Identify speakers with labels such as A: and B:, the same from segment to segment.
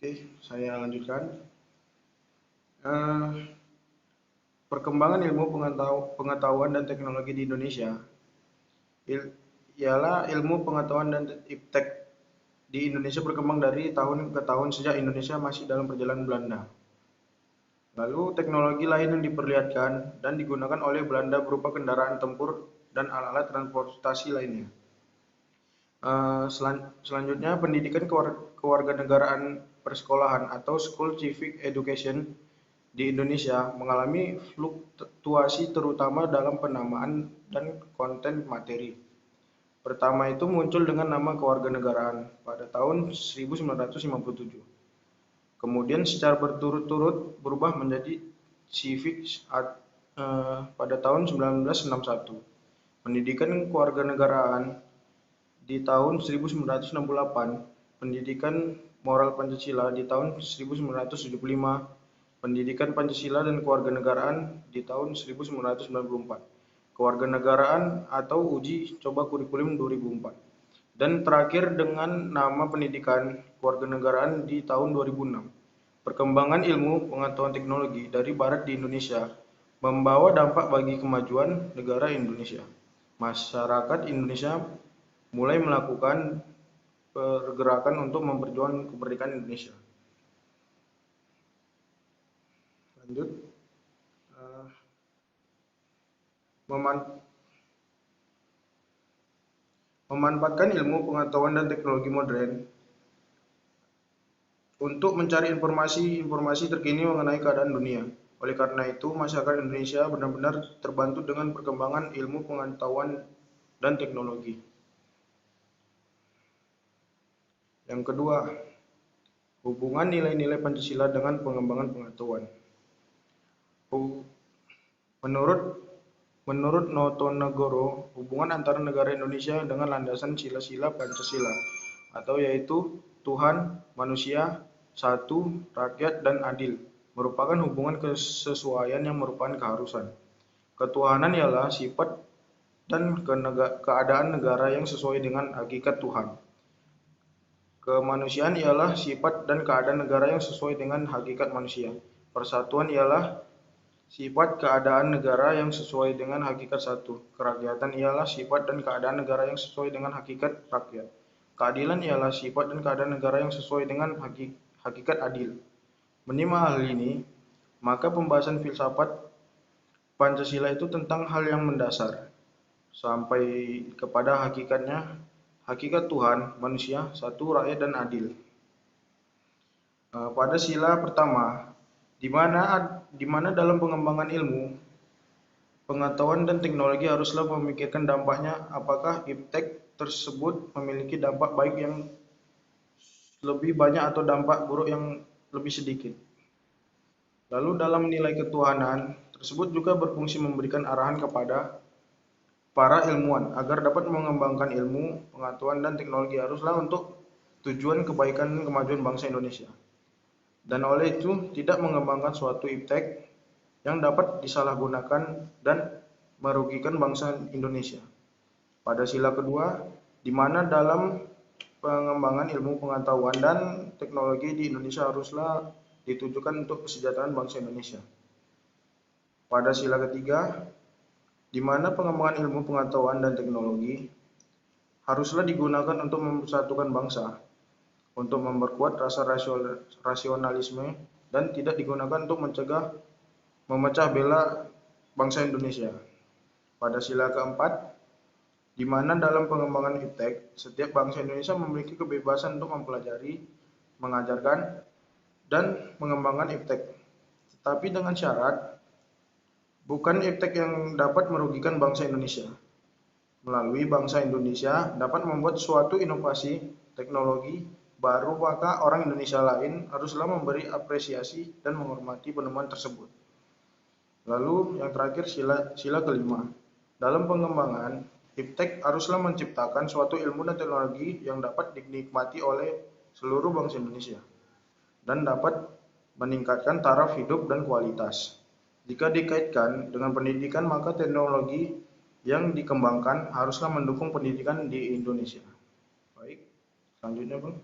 A: Oke, saya lanjutkan. Eh, Perkembangan ilmu pengetahuan dan teknologi di Indonesia ialah ilmu pengetahuan dan iptek di Indonesia berkembang dari tahun ke tahun sejak Indonesia masih dalam perjalanan Belanda. Lalu teknologi lain yang diperlihatkan dan digunakan oleh Belanda berupa kendaraan tempur dan alat-alat transportasi lainnya. Selanjutnya, pendidikan kewarganegaraan persekolahan atau School Civic Education di Indonesia mengalami fluktuasi terutama dalam penamaan dan konten materi. Pertama itu muncul dengan nama kewarganegaraan pada tahun 1957. Kemudian secara berturut-turut berubah menjadi civics pada tahun 1961. Pendidikan kewarganegaraan di tahun 1968, pendidikan moral Pancasila di tahun 1975, pendidikan Pancasila dan kewarganegaraan di tahun 1994, kewarganegaraan atau uji coba kurikulum 2004, dan terakhir dengan nama pendidikan kewarganegaraan di tahun 2006. Perkembangan ilmu pengetahuan teknologi dari barat di Indonesia membawa dampak bagi kemajuan negara Indonesia. Masyarakat Indonesia mulai melakukan pergerakan untuk memperjuangkan kemerdekaan Indonesia. Lanjut, eh, memanfaatkan ilmu pengetahuan dan teknologi modern untuk mencari informasi terkini mengenai keadaan dunia. Oleh karena itu, masyarakat Indonesia benar-benar terbantu dengan perkembangan ilmu pengetahuan dan teknologi. Yang kedua, hubungan nilai-nilai Pancasila dengan pengembangan pengetahuan. Menurut Notonegoro, hubungan antara negara Indonesia dengan landasan sila-sila Pancasila atau yaitu Tuhan, manusia, satu, rakyat, dan adil merupakan hubungan kesesuaian yang merupakan keharusan. Ketuhanan ialah sifat dan keadaan negara yang sesuai dengan hakikat Tuhan. Kemanusiaan ialah sifat dan keadaan negara yang sesuai dengan hakikat manusia. Persatuan ialah sifat keadaan negara yang sesuai dengan hakikat satu. Kerakyatan ialah sifat dan keadaan negara yang sesuai dengan hakikat rakyat. Keadilan ialah sifat dan keadaan negara yang sesuai dengan hakikat adil. Menimah hal ini, maka pembahasan filsafat Pancasila itu tentang hal yang mendasar, sampai kepada hakikatnya, hakikat Tuhan, manusia, satu, rakyat, dan adil. Pada sila pertama, di mana dalam pengembangan ilmu, pengetahuan dan teknologi haruslah memikirkan dampaknya apakah iptek tersebut memiliki dampak baik yang lebih banyak atau dampak buruk yang lebih sedikit. Lalu dalam nilai ketuhanan tersebut juga berfungsi memberikan arahan kepada para ilmuwan agar dapat mengembangkan ilmu, pengetahuan, dan teknologi haruslah untuk tujuan kebaikan dan kemajuan bangsa Indonesia. Dan oleh itu tidak mengembangkan suatu iptek yang dapat disalahgunakan dan merugikan bangsa Indonesia. Pada sila kedua, di mana dalam pengembangan ilmu pengetahuan dan teknologi di Indonesia haruslah ditujukan untuk kesejahteraan bangsa Indonesia. Pada sila ketiga, di mana pengembangan ilmu pengetahuan dan teknologi haruslah digunakan untuk mempersatukan bangsa, untuk memperkuat rasa rasionalisme, dan tidak digunakan untuk memecah belah bangsa Indonesia. Pada sila keempat, di mana dalam pengembangan iptek, setiap bangsa Indonesia memiliki kebebasan untuk mempelajari, mengajarkan, dan mengembangkan iptek, tetapi dengan syarat bukan iptek yang dapat merugikan bangsa Indonesia. Melalui bangsa Indonesia dapat membuat suatu inovasi teknologi baru, maka orang Indonesia lain haruslah memberi apresiasi dan menghormati penemuan tersebut. Lalu yang terakhir sila kelima. Dalam pengembangan, iptek haruslah menciptakan suatu ilmu dan teknologi yang dapat dinikmati oleh seluruh bangsa Indonesia dan dapat meningkatkan taraf hidup dan kualitas. Jika dikaitkan dengan pendidikan, maka teknologi yang dikembangkan haruslah mendukung pendidikan di Indonesia. Baik, selanjutnya Bang.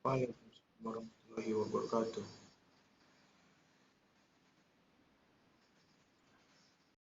A: Waalaikumsalam warahmatullahi wabarakatuh.